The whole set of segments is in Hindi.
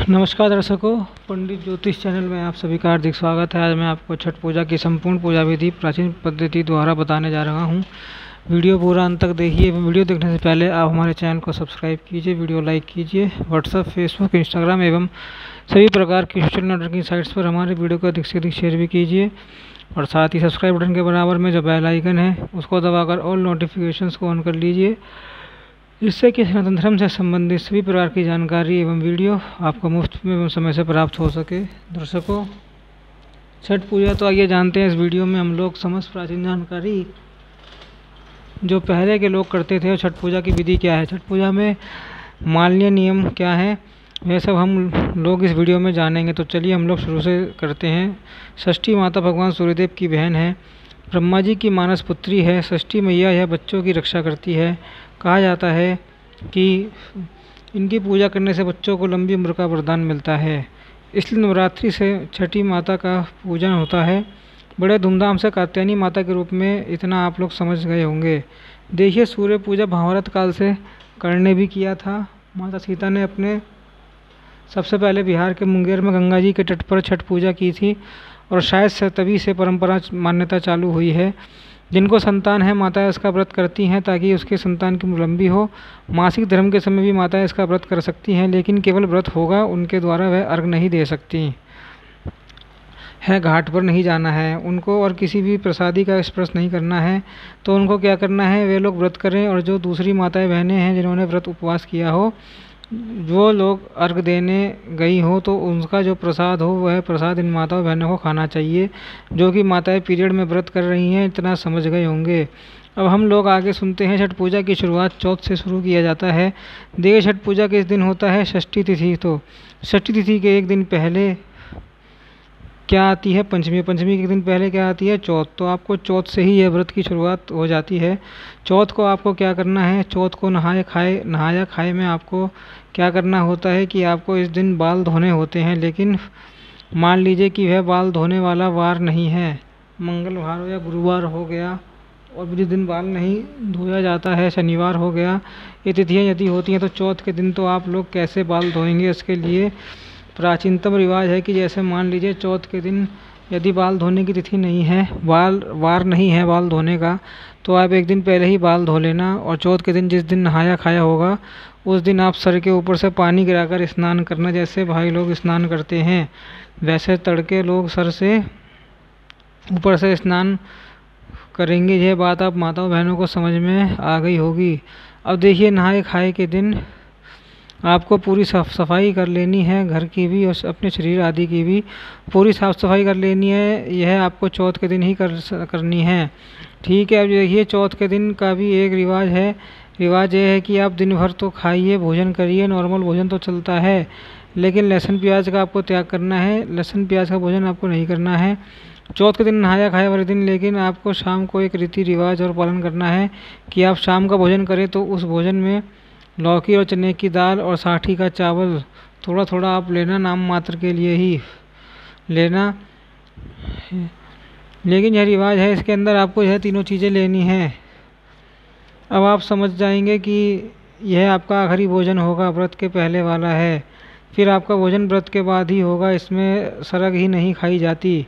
नमस्कार दर्शकों, पंडित ज्योतिष चैनल में आप सभी का हार्दिक स्वागत है। आज मैं आपको छठ पूजा की संपूर्ण पूजा विधि प्राचीन पद्धति द्वारा बताने जा रहा हूं। वीडियो पूरा अंत तक देखिए। वीडियो देखने से पहले आप हमारे चैनल को सब्सक्राइब कीजिए, वीडियो लाइक कीजिए। व्हाट्सएप, फेसबुक, इंस्टाग्राम एवं सभी प्रकार की सोशल नेटवर्किंग साइट्स पर हमारे वीडियो को अधिक से अधिक शेयर भी कीजिए और साथ ही सब्सक्राइब बटन के बराबर में जो बेल आइकन है उसको दबाकर ऑल नोटिफिकेशंस को ऑन कर लीजिए, जिससे कि सनातन धर्म से संबंधित सभी प्रकार की जानकारी एवं वीडियो आपको मुफ्त में एवं समय से प्राप्त हो सके। दर्शकों, छठ पूजा तो आइए जानते हैं इस वीडियो में हम लोग समस्त प्राचीन जानकारी जो पहले के लोग करते थे और छठ पूजा की विधि क्या है, छठ पूजा में माननीय नियम क्या है, यह सब हम लोग इस वीडियो में जानेंगे। तो चलिए हम लोग शुरू से करते हैं। षष्ठी माता भगवान सूर्यदेव की बहन है, ब्रह्मा जी की मानस पुत्री है। षष्ठी मैया यह बच्चों की रक्षा करती है। कहा जाता है कि इनकी पूजा करने से बच्चों को लंबी उम्र का वरदान मिलता है, इसलिए नवरात्रि से छठी माता का पूजन होता है बड़े धूमधाम से। कात्यायनी माता के रूप में इतना आप लोग समझ गए होंगे। देखिए, सूर्य पूजा महाभारत काल से कर्ण ने भी किया था। माता सीता ने अपने सबसे पहले बिहार के मुंगेर में गंगा जी के तट पर छठ पूजा की थी और शायद से तभी से परंपरा मान्यता चालू हुई है। जिनको संतान है माताएं इसका व्रत करती हैं ताकि उसके संतान की उम्र लंबी हो। मासिक धर्म के समय भी माताएं इसका व्रत कर सकती हैं, लेकिन केवल व्रत होगा, उनके द्वारा वह अर्घ नहीं दे सकती है, घाट पर नहीं जाना है उनको और किसी भी प्रसादी का स्पर्श नहीं करना है। तो उनको क्या करना है, वे लोग व्रत करें और जो दूसरी माताएं बहनें हैं जिन्होंने व्रत उपवास किया हो, वो लोग अर्घ देने गई हो तो उनका जो प्रसाद हो वह प्रसाद इन माताओं बहनों को खाना चाहिए, जो कि माताएं पीरियड में व्रत कर रही हैं। इतना समझ गए होंगे। अब हम लोग आगे सुनते हैं। छठ पूजा की शुरुआत चौथ से शुरू किया जाता है। देखिए, छठ पूजा किस दिन होता है, षष्ठी तिथि। तो षष्ठी तिथि के एक दिन पहले क्या आती है, पंचमी। पंचमी के दिन पहले क्या आती है, चौथ। तो आपको चौथ से ही यह व्रत की शुरुआत हो जाती है। चौथ को आपको क्या करना है, चौथ को नहाया खाए में आपको क्या करना होता है कि आपको इस दिन बाल धोने होते हैं। लेकिन मान लीजिए कि वह बाल धोने वाला वार नहीं है, मंगलवार हो या गुरुवार हो गया और जिस दिन बाल नहीं धोया जाता है, शनिवार हो गया, ये तिथियाँ यदि होती हैं तो चौथ के दिन तो आप लोग कैसे बाल धोएंगे। इसके लिए प्राचीनतम रिवाज है कि जैसे मान लीजिए चौथ के दिन यदि बाल धोने की तिथि नहीं है, वार नहीं है बाल धोने का, तो आप एक दिन पहले ही बाल धो लेना। और चौथ के दिन जिस दिन नहाया खाया होगा उस दिन आप सर के ऊपर से पानी गिराकर स्नान करना। जैसे भाई लोग स्नान करते हैं वैसे तड़के लोग सर से ऊपर से स्नान करेंगे। यह बात आप माताओं बहनों को समझ में आ गई होगी। अब देखिए, नहाए खाए के दिन आपको पूरी साफ़ सफाई कर लेनी है, घर की भी और अपने शरीर आदि की भी पूरी साफ़ सफाई कर लेनी है। यह आपको चौथ के दिन ही करनी है, ठीक है। अब देखिए, चौथ के दिन का भी एक रिवाज है। रिवाज यह है कि आप दिन भर तो खाइए, भोजन करिए, नॉर्मल भोजन तो चलता है, लेकिन लहसुन प्याज का आपको त्याग करना है। लहसुन प्याज का भोजन आपको नहीं करना है चौथ के दिन, नहाया खाया वाले दिन। लेकिन आपको शाम को एक रीति रिवाज और पालन करना है कि आप शाम का भोजन करें तो उस भोजन में लौकी और चने की दाल और साठी का चावल थोड़ा थोड़ा आप लेना, नाम मात्र के लिए ही लेना। लेकिन यह रिवाज है, इसके अंदर आपको यह तीनों चीज़ें लेनी हैं। अब आप समझ जाएंगे कि यह आपका आखिरी भोजन होगा, व्रत के पहले वाला है। फिर आपका भोजन व्रत के बाद ही होगा, इसमें सरग ही नहीं खाई जाती।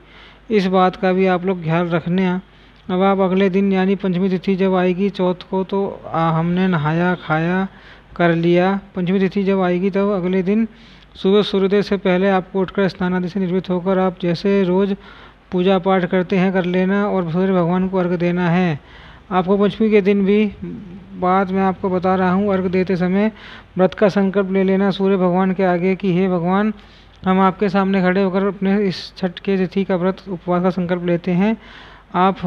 इस बात का भी आप लोग ख्याल रखना। अब आप अगले दिन यानी पंचमी तिथि जब आएगी चौथ को, तो हमने नहाया खाया कर लिया। पंचमी तिथि जब आएगी तब अगले दिन सुबह सूर्योदय से पहले आपको उठकर स्नान आदि से निर्वृत्त होकर आप जैसे रोज़ पूजा पाठ करते हैं कर लेना और सूर्य भगवान को अर्घ देना है। आपको पंचमी के दिन भी बात मैं आपको बता रहा हूँ, अर्घ देते समय व्रत का संकल्प ले लेना सूर्य भगवान के आगे कि हे भगवान, हम आपके सामने खड़े होकर अपने इस छठ के तिथि का व्रत उपवास का संकल्प लेते हैं आप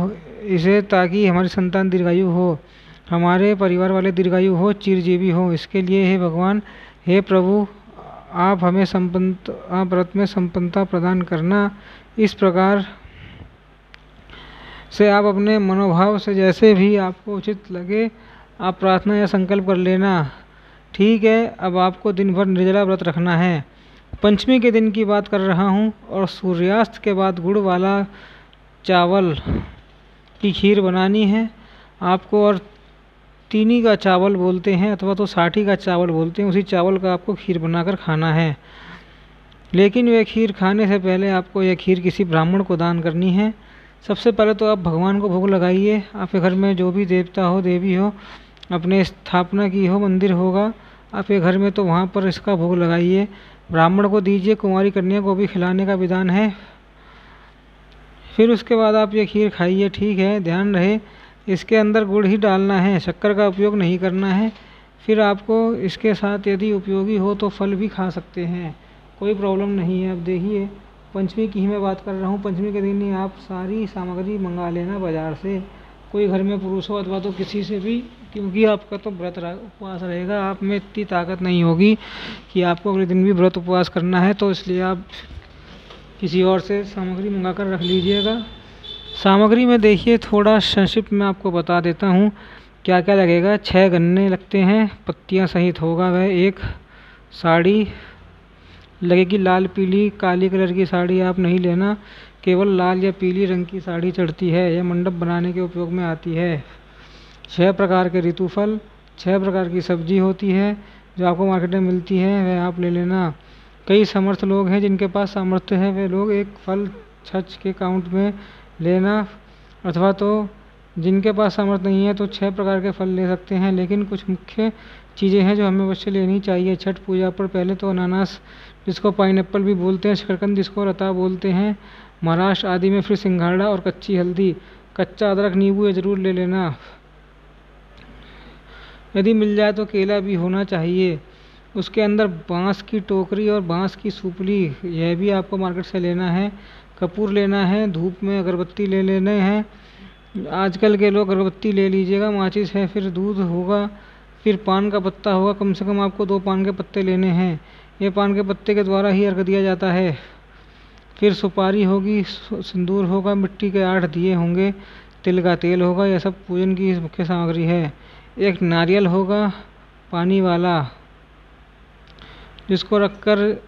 इसे, ताकि हमारी संतान दीर्घायु हो, हमारे परिवार वाले दीर्घायु हो, चिरजीवी हो। इसके लिए हे भगवान, हे प्रभु, आप हमें आप व्रत में संपन्नता प्रदान करना। इस प्रकार से आप अपने मनोभाव से जैसे भी आपको उचित लगे आप प्रार्थना या संकल्प कर लेना, ठीक है। अब आपको दिन भर निर्जला व्रत रखना है। पंचमी के दिन की बात कर रहा हूँ और सूर्यास्त के बाद गुड़ वाला चावल की खीर बनानी है आपको। और तीनी का चावल बोलते हैं अथवा तो साठी का चावल बोलते हैं, उसी चावल का आपको खीर बनाकर खाना है। लेकिन वह खीर खाने से पहले आपको यह खीर किसी ब्राह्मण को दान करनी है। सबसे पहले तो आप भगवान को भोग लगाइए। आपके घर में जो भी देवता हो, देवी हो, अपने स्थापना की हो, मंदिर होगा आपके घर में, तो वहाँ पर इसका भोग लगाइए। ब्राह्मण को दीजिए, कुंवारी कन्या को भी खिलाने का विधान है। फिर उसके बाद आप ये खीर खाइए, ठीक है। ध्यान रहे इसके अंदर गुड़ ही डालना है, शक्कर का उपयोग नहीं करना है। फिर आपको इसके साथ यदि उपयोगी हो तो फल भी खा सकते हैं, कोई प्रॉब्लम नहीं है। अब देखिए पंचमी की ही मैं बात कर रहा हूँ। पंचमी के दिन ही आप सारी सामग्री मंगा लेना बाज़ार से, कोई घर में पुरुष हो अथवा तो किसी से भी, क्योंकि आपका तो व्रत उपवास रहेगा। आप में इतनी ताकत नहीं होगी कि आपको अगले दिन भी व्रत उपवास करना है, तो इसलिए आप किसी और से सामग्री मंगा कर रख लीजिएगा। सामग्री में देखिए थोड़ा संक्षिप्त में आपको बता देता हूँ क्या क्या लगेगा। 6 गन्ने लगते हैं, पत्तियाँ सहित होगा वह। एक साड़ी लगेगी, लाल पीली काली कलर की साड़ी आप नहीं लेना, केवल लाल या पीली रंग की साड़ी चढ़ती है, यह मंडप बनाने के उपयोग में आती है। 6 प्रकार के ऋतुफल, 6 प्रकार की सब्जी होती है जो आपको मार्केट में मिलती है, वह आप ले लेना। कई समर्थ लोग हैं जिनके पास सामर्थ्य है, वे लोग एक फल छच के काउंट में लेना, अथवा तो जिनके पास सामर्थ्य नहीं है तो 6 प्रकार के फल ले सकते हैं। लेकिन कुछ मुख्य चीज़ें हैं जो हमें अवश्य लेनी चाहिए छठ पूजा पर। पहले तो अनानास, जिसको पाइनएप्पल भी बोलते हैं, शकरकंद जिसको रता बोलते हैं महाराष्ट्र आदि में, फिर सिंघाड़ा और कच्ची हल्दी, कच्चा अदरक, नींबू ये ज़रूर ले लेना। यदि मिल जाए तो केला भी होना चाहिए। उसके अंदर बांस की टोकरी और बांस की सुपली, यह भी आपको मार्केट से लेना है। कपूर लेना है, धूप में अगरबत्ती ले लेने हैं। आजकल के लोग अगरबत्ती ले लीजिएगा, माचिस है, फिर दूध होगा, फिर पान का पत्ता होगा। कम से कम आपको 2 पान के पत्ते लेने हैं, ये पान के पत्ते के द्वारा ही अर्घ दिया जाता है। फिर सुपारी होगी, सिंदूर होगा, मिट्टी के 8 दिए होंगे, तिल का तेल होगा। यह सब पूजन की मुख्य सामग्री है। एक नारियल होगा पानी वाला, जिसको रखकर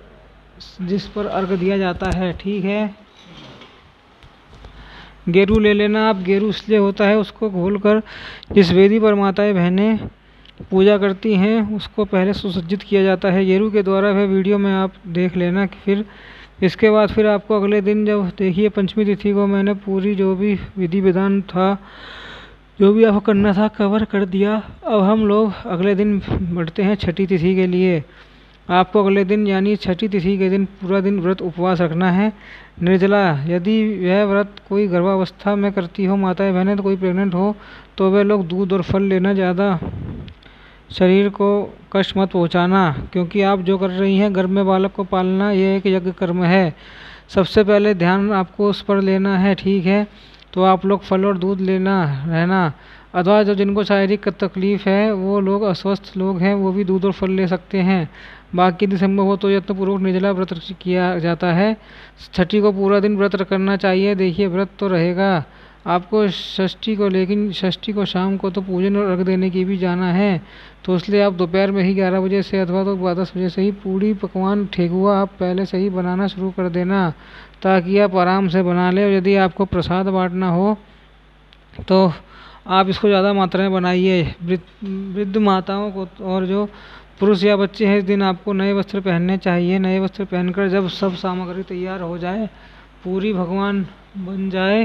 जिस पर अर्घ दिया जाता है, ठीक है। गेरू ले लेना आप, गेरू इसलिए होता है, उसको घोलकर जिस वेदी पर माताएं बहनें पूजा करती हैं उसको पहले सुसज्जित किया जाता है गेरू के द्वारा। वह वीडियो में आप देख लेना। फिर इसके बाद फिर आपको अगले दिन, जब देखिए पंचमी तिथि को मैंने पूरी जो भी विधि विधान था, जो भी आपको करना था, कवर कर दिया। अब हम लोग अगले दिन बढ़ते हैं छठी तिथि के लिए। आपको अगले दिन यानी छठी तिथि के दिन पूरा दिन व्रत उपवास रखना है, निर्जला। यदि यह व्रत कोई गर्भावस्था में करती हो माताएं बहनें, तो कोई प्रेग्नेंट हो, तो वे लोग दूध और फल लेना, ज़्यादा शरीर को कष्ट मत पहुंचाना, क्योंकि आप जो कर रही हैं गर्भ में बालक को पालना, ये एक यज्ञ कर्म है। सबसे पहले ध्यान आपको उस पर लेना है, ठीक है। तो आप लोग फल और दूध लेना रहना। अथवा जो जिनको शारीरिक तकलीफ है, वो लोग अस्वस्थ लोग हैं, वो भी दूध और फल ले सकते हैं। बाकी यदि संभव हो तो यत्नपूर्वक निर्जला व्रत किया जाता है। छठी को पूरा दिन व्रत करना चाहिए। देखिए व्रत तो रहेगा आपको षष्ठी को, लेकिन षष्ठी को शाम को तो पूजन और अर्घ देने की भी जाना है, तो इसलिए आप दोपहर में ही 11 बजे से अथवा तो 10 बजे से ही पूड़ी पकवान ठेकुआ आप पहले से ही बनाना शुरू कर देना, ताकि आप आराम से बना लें। और यदि आपको प्रसाद बांटना हो तो आप इसको ज़्यादा मात्रा में बनाइए। वृद्ध माताओं को और जो पुरुष या बच्चे हैं, इस दिन आपको नए वस्त्र पहनने चाहिए। नए वस्त्र पहनकर जब सब सामग्री तैयार हो जाए, पूरी भगवान बन जाए,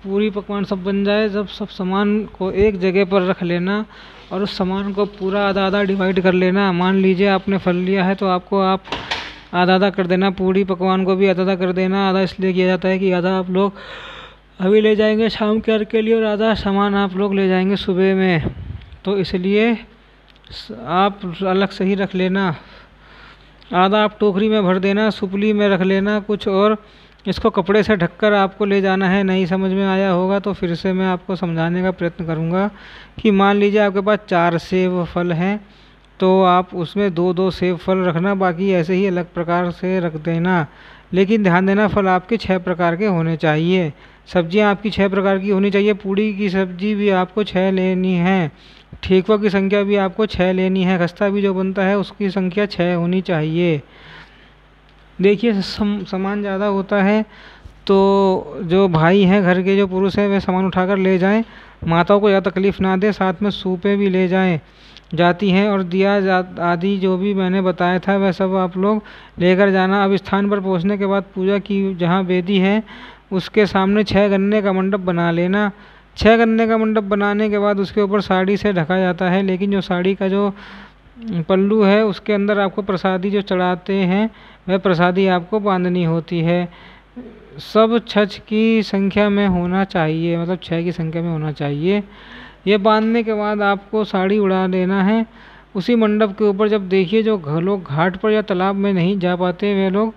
पूरी पकवान सब बन जाए, जब सब सामान को एक जगह पर रख लेना और उस सामान को पूरा आधा आधा डिवाइड कर लेना। मान लीजिए आपने फल लिया है तो आपको आप आधा आधा कर देना, पूरी पकवान को भी आधा आधा कर देना। आधा इसलिए किया जाता है कि आधा आप लोग अभी ले जाएंगे शाम के अर्घ के लिए और आधा सामान आप लोग ले जाएंगे सुबह में, तो इसलिए आप अलग से ही रख लेना। आधा आप टोकरी में भर देना, सुपली में रख लेना कुछ, और इसको कपड़े से ढककर आपको ले जाना है। नहीं समझ में आया होगा तो फिर से मैं आपको समझाने का प्रयत्न करूंगा कि मान लीजिए आपके पास 4 सेब फल हैं, तो आप उसमें 2-2 सेब फल रखना, बाकी ऐसे ही अलग प्रकार से रख देना। लेकिन ध्यान देना फल आपके 6 प्रकार के होने चाहिए, सब्जियां आपकी 6 प्रकार की होनी चाहिए। पूड़ी की सब्जी भी आपको 6 लेनी है, ठेकुआ की संख्या भी आपको 6 लेनी है, खस्ता भी जो बनता है उसकी संख्या 6 होनी चाहिए। देखिए सामान ज़्यादा होता है तो जो भाई हैं घर के, जो पुरुष हैं, वे सामान उठाकर ले जाएं, माताओं को ज़्यादा तकलीफ़ ना दे। साथ में सूपें भी ले जाएं। जाती हैं। और दिया आदि जो भी मैंने बताया था वह सब आप लोग लेकर जाना। अब स्थान पर पहुंचने के बाद पूजा की जहां वेदी है उसके सामने 6 गन्ने का मंडप बना लेना। 6 गन्ने का मंडप बनाने के बाद उसके ऊपर साड़ी से ढका जाता है, लेकिन जो साड़ी का जो पल्लू है उसके अंदर आपको प्रसादी जो चढ़ाते हैं वह प्रसादी आपको बांधनी होती है। सब 6 की संख्या में होना चाहिए, मतलब 6 की संख्या में होना चाहिए। ये बांधने के बाद आपको साड़ी उड़ा देना है। उसी मंडप के ऊपर जब देखिए जो लोग घाट पर या तालाब में नहीं जा पाते वे लोग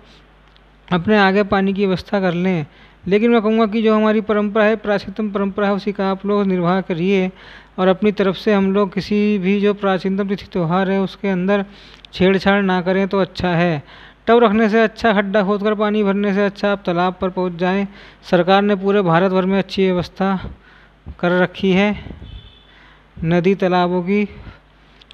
अपने आगे पानी की व्यवस्था कर लें। लेकिन मैं कहूँगा कि जो हमारी परंपरा है, प्राचीनतम परंपरा है, उसी का आप लोग निर्वाह करिए और अपनी तरफ से हम लोग किसी भी जो प्राचीनतम तिथि त्यौहार है उसके अंदर छेड़छाड़ ना करें तो अच्छा है। टब रखने से अच्छा खड्डा खोदकर पानी भरने से अच्छा आप तालाब पर पहुंच जाएं। सरकार ने पूरे भारत भर में अच्छी व्यवस्था कर रखी है नदी तालाबों की।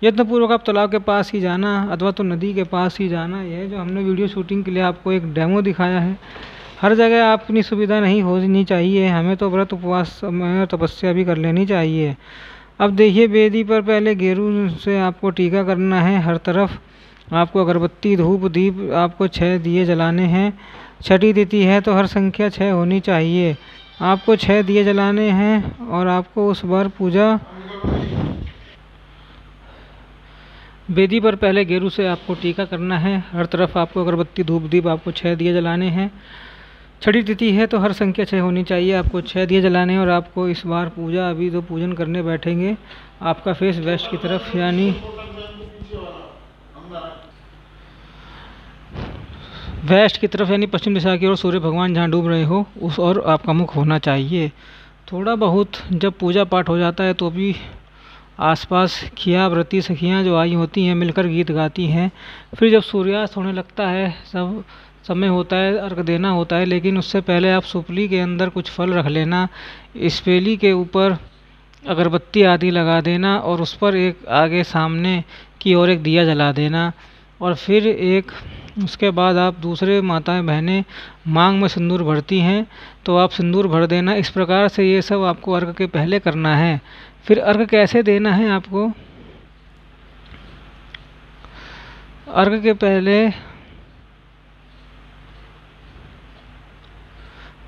यत्नपूर्वक आप तालाब के पास ही जाना अथवा तो नदी के पास ही जाना। यह जो हमने वीडियो शूटिंग के लिए आपको एक डेमो दिखाया है, हर जगह अपनी सुविधा नहीं होनी चाहिए, हमें तो व्रत उपवास में तपस्या भी कर लेनी चाहिए। अब देखिए वेदी पर पहले गेरू से आपको टीका करना है। हर तरफ आपको अगरबत्ती धूप दीप आपको 6 दिए जलाने हैं। छठी तिथि है तो हर संख्या 6 होनी चाहिए। आपको 6 दिए जलाने हैं और आपको उस बार पूजा वेदी पर पहले गेरू से आपको टीका करना है। हर तरफ आपको अगरबत्ती धूप दीप आपको 6 दिए जलाने हैं। छठी तिथि है तो हर संख्या 6 होनी चाहिए। आपको 6 दिए जलाने हैं और आपको इस बार पूजा अभी तो पूजन करने बैठेंगे आपका फेस वेस्ट की तरफ यानी पश्चिम दिशा की ओर सूर्य भगवान जहाँ डूब रहे हो उस और आपका मुख होना चाहिए। थोड़ा बहुत जब पूजा पाठ हो जाता है तो भी आसपास खिया व्रती सखियाँ जो आई होती हैं मिलकर गीत गाती हैं। फिर जब सूर्यास्त होने लगता है सब समय होता है अर्घ देना होता है, लेकिन उससे पहले आप सुपली के अंदर कुछ फल रख लेना। स्पेली के ऊपर अगरबत्ती आदि लगा देना और उस पर एक आगे सामने की ओर एक दिया जला देना। और फिर उसके बाद आप दूसरे माताएं बहनें मांग में सिंदूर भरती हैं तो आप सिंदूर भर देना। इस प्रकार से ये सब आपको अर्घ के पहले करना है। फिर अर्घ कैसे देना है आपको, अर्घ के पहले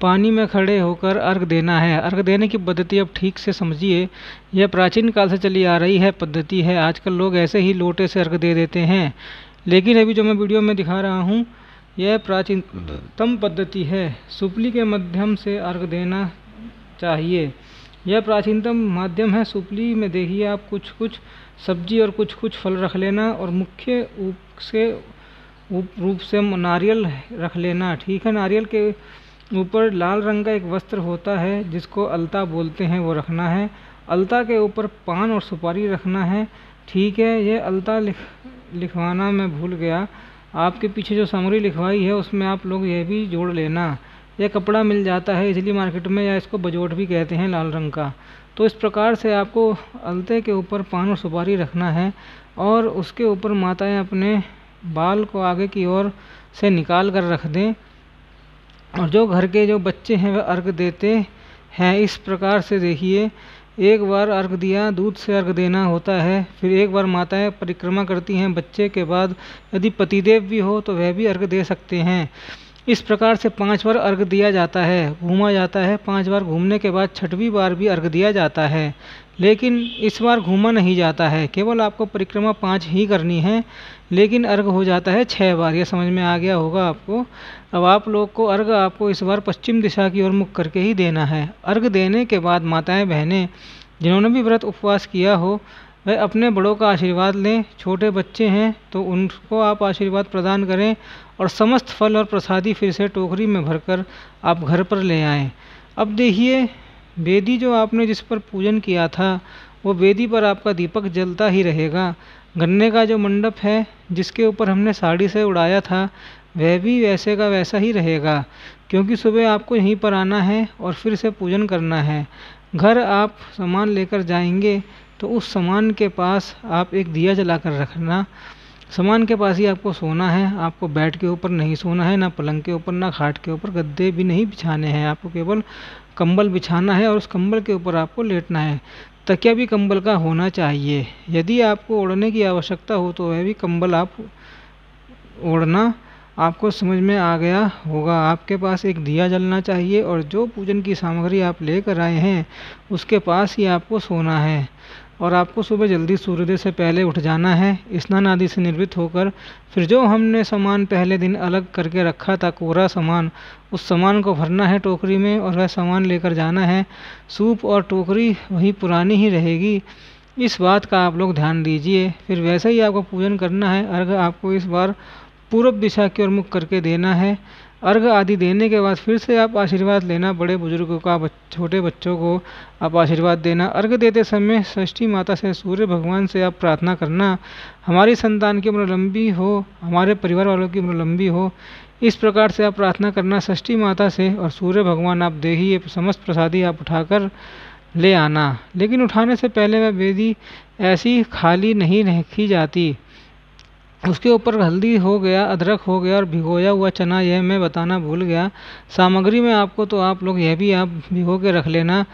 पानी में खड़े होकर अर्घ देना है। अर्घ देने की पद्धति अब ठीक से समझिए। यह प्राचीन काल से चली आ रही है पद्धति है। आजकल लोग ऐसे ही लोटे से अर्घ दे देते हैं, लेकिन अभी जो मैं वीडियो में दिखा रहा हूँ यह प्राचीनतम पद्धति है। सुपली के माध्यम से अर्घ देना चाहिए। यह प्राचीनतम माध्यम है। सुपली में देखिए आप कुछ कुछ सब्जी और कुछ कुछ फल रख लेना और मुख्य रूप से नारियल रख लेना। ठीक है, नारियल के ऊपर लाल रंग का एक वस्त्र होता है जिसको अलता बोलते हैं, वो रखना है। अलता के ऊपर पान और सुपारी रखना है। ठीक है, ये अलता लिखवाना मैं भूल गया। आपके पीछे जो सामग्री लिखवाई है उसमें आप लोग यह भी जोड़ लेना। यह कपड़ा मिल जाता है इसलिए मार्केट में, या इसको बजोट भी कहते हैं लाल रंग का। तो इस प्रकार से आपको अलते के ऊपर पान और सुपारी रखना है और उसके ऊपर माताएं अपने बाल को आगे की ओर से निकाल कर रख दें और जो घर के जो बच्चे हैं वह अर्घ देते हैं। इस प्रकार से देखिए, एक बार अर्घ दिया, दूध से अर्घ देना होता है। फिर एक बार माताएं परिक्रमा करती हैं बच्चे के बाद। यदि पतिदेव भी हो तो वह भी अर्घ दे सकते हैं। इस प्रकार से 5 बार अर्घ दिया जाता है, घूमा जाता है। 5 बार घूमने के बाद 6वीं बार भी अर्घ दिया जाता है, लेकिन इस बार घूमा नहीं जाता है। केवल आपको परिक्रमा 5 ही करनी है, लेकिन अर्घ हो जाता है 6 बार। यह समझ में आ गया होगा आपको। अब आप लोग को अर्घ आपको इस बार पश्चिम दिशा की ओर मुख करके ही देना है। अर्घ देने के बाद माताएं बहनें जिन्होंने भी व्रत उपवास किया हो वह अपने बड़ों का आशीर्वाद लें। छोटे बच्चे हैं तो उनको आप आशीर्वाद प्रदान करें और समस्त फल और प्रसादी फिर से टोकरी में भरकर आप घर पर ले आएं। अब देखिए, वेदी जो आपने जिस पर पूजन किया था वो वेदी पर आपका दीपक जलता ही रहेगा। गन्ने का जो मंडप है जिसके ऊपर हमने साड़ी से उड़ाया था वह भी वैसे का वैसा ही रहेगा, क्योंकि सुबह आपको यहीं पर आना है और फिर से पूजन करना है। घर आप सामान लेकर जाएंगे तो उस सामान के पास आप एक दिया जला कर रखना। सामान के पास ही आपको सोना है। आपको बेड के ऊपर नहीं सोना है, ना पलंग के ऊपर, ना खाट के ऊपर, गद्दे भी नहीं बिछाने हैं। आपको केवल कंबल बिछाना है और उस कंबल के ऊपर आपको लेटना है। तकिया भी कंबल का होना चाहिए। यदि आपको ओढ़ने की आवश्यकता हो तो वह भी कंबल आप ओढ़ना आपको समझ में आ गया होगा। आपके पास एक दिया जलना चाहिए और जो पूजन की सामग्री आप लेकर आए हैं उसके पास ही आपको सोना है। और आपको सुबह जल्दी सूर्योदय से पहले उठ जाना है। स्नान आदि से निवृत्त होकर फिर जो हमने सामान पहले दिन अलग करके रखा था, कोरा सामान, उस सामान को भरना है टोकरी में और वह सामान लेकर जाना है। सूप और टोकरी वही पुरानी ही रहेगी, इस बात का आप लोग ध्यान दीजिए। फिर वैसे ही आपको पूजन करना है। अर्घ आपको इस बार पूर्व दिशा की ओर मुख करके देना है। अर्घ आदि देने के बाद फिर से आप आशीर्वाद लेना, बड़े बुजुर्गों का, छोटे बच्चों को आप आशीर्वाद देना। अर्घ देते समय षष्ठी माता से, सूर्य भगवान से आप प्रार्थना करना, हमारी संतान की उम्र लंबी हो, हमारे परिवार वालों की उम्र लंबी हो। इस प्रकार से आप प्रार्थना करना षष्ठी माता से। और सूर्य भगवान आप देखिए, समस्त प्रसादी आप उठाकर ले आना। लेकिन उठाने से पहले वह वेदी ऐसी खाली नहीं रखी जाती, उसके ऊपर हल्दी हो गया, अदरक हो गया और भिगोया हुआ चना, यह मैं बताना भूल गया। सामग्री में आपको तो आप लोग यह भी आप भिगो के रख लेना।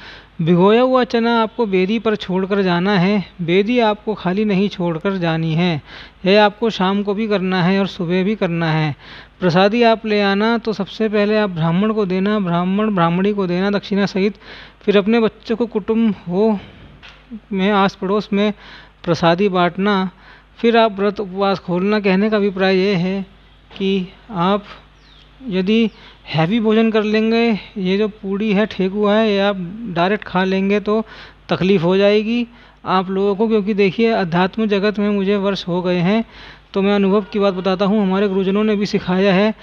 भिगोया हुआ चना आपको बेदी पर छोड़कर जाना है। बेदी आपको खाली नहीं छोड़कर जानी है, यह आपको शाम को भी करना है और सुबह भी करना है। प्रसादी आप ले आना तो सबसे पहले आप ब्राह्मण को देना, ब्राह्मण ब्राह्मणी को देना दक्षिणा सहित। फिर अपने बच्चों को, कुटुंब हो में, आस पड़ोस में प्रसादी बांटना। फिर आप व्रत उपवास खोलना। कहने का अभिप्राय ये है कि आप यदि हैवी भोजन कर लेंगे, ये जो पूड़ी है, ठेकुआ है, ये आप डायरेक्ट खा लेंगे तो तकलीफ़ हो जाएगी आप लोगों को। क्योंकि देखिए, अध्यात्म जगत में मुझे वर्ष हो गए हैं तो मैं अनुभव की बात बताता हूँ, हमारे गुरुजनों ने भी सिखाया है,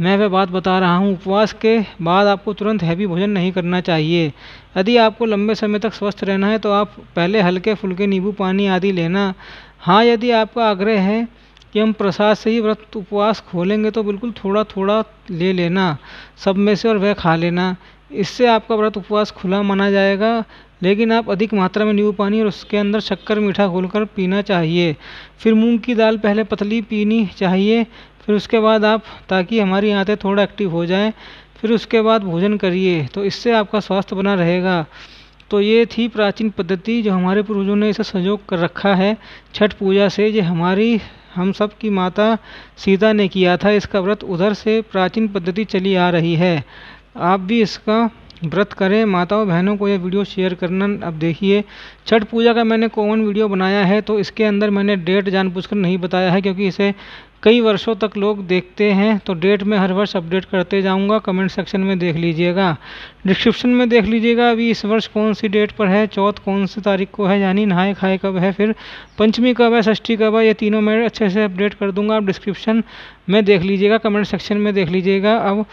मैं वह बात बता रहा हूँ। उपवास के बाद आपको तुरंत हैवी भोजन नहीं करना चाहिए। यदि आपको लंबे समय तक स्वस्थ रहना है तो आप पहले हल्के फुल्के नींबू पानी आदि लेना। हाँ, यदि आपका आग्रह है कि हम प्रसाद से ही व्रत उपवास खोलेंगे तो बिल्कुल थोड़ा थोड़ा ले लेना सब में से और वह खा लेना। इससे आपका व्रत उपवास खुला माना जाएगा। लेकिन आप अधिक मात्रा में नींबू पानी और उसके अंदर शक्कर मीठा घोलकर पीना चाहिए। फिर मूंग की दाल पहले पतली पीनी चाहिए, फिर उसके बाद आप, ताकि हमारी आंतें थोड़ा एक्टिव हो जाएं, फिर उसके बाद भोजन करिए, तो इससे आपका स्वास्थ्य बना रहेगा। तो ये थी प्राचीन पद्धति जो हमारे पूर्वजों ने इसे संजोग कर रखा है छठ पूजा से। ये हमारी, हम सब की माता सीता ने किया था इसका व्रत, उधर से प्राचीन पद्धति चली आ रही है। आप भी इसका व्रत करें। माताओं बहनों को यह वीडियो शेयर करना। अब देखिए, छठ पूजा का मैंने कॉमन वीडियो बनाया है तो इसके अंदर मैंने डेट जानबूझकर नहीं बताया है, क्योंकि इसे कई वर्षों तक लोग देखते हैं। तो डेट में हर वर्ष अपडेट करते जाऊंगा। कमेंट सेक्शन में देख लीजिएगा, डिस्क्रिप्शन में देख लीजिएगा अभी इस वर्ष कौन सी डेट पर है, चौथ कौन सी तारीख को है, यानी नहाए खाए कब है, फिर पंचमी कब है, षष्ठी कब है, ये तीनों मैं अच्छे से अपडेट कर दूंगा। आप डिस्क्रिप्शन में देख लीजिएगा, कमेंट सेक्शन में देख लीजिएगा। अब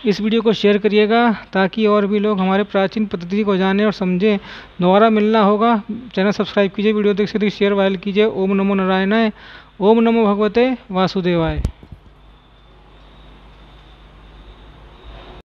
इस वीडियो को शेयर करिएगा ताकि और भी लोग हमारे प्राचीन पद्धति को जानें और समझें। दोबारा मिलना होगा। चैनल सब्सक्राइब कीजिए, वीडियो देख सकते शेयर वायरल कीजिए। ओम नमो नारायणाय, ओम नमो भगवते वासुदेवाय।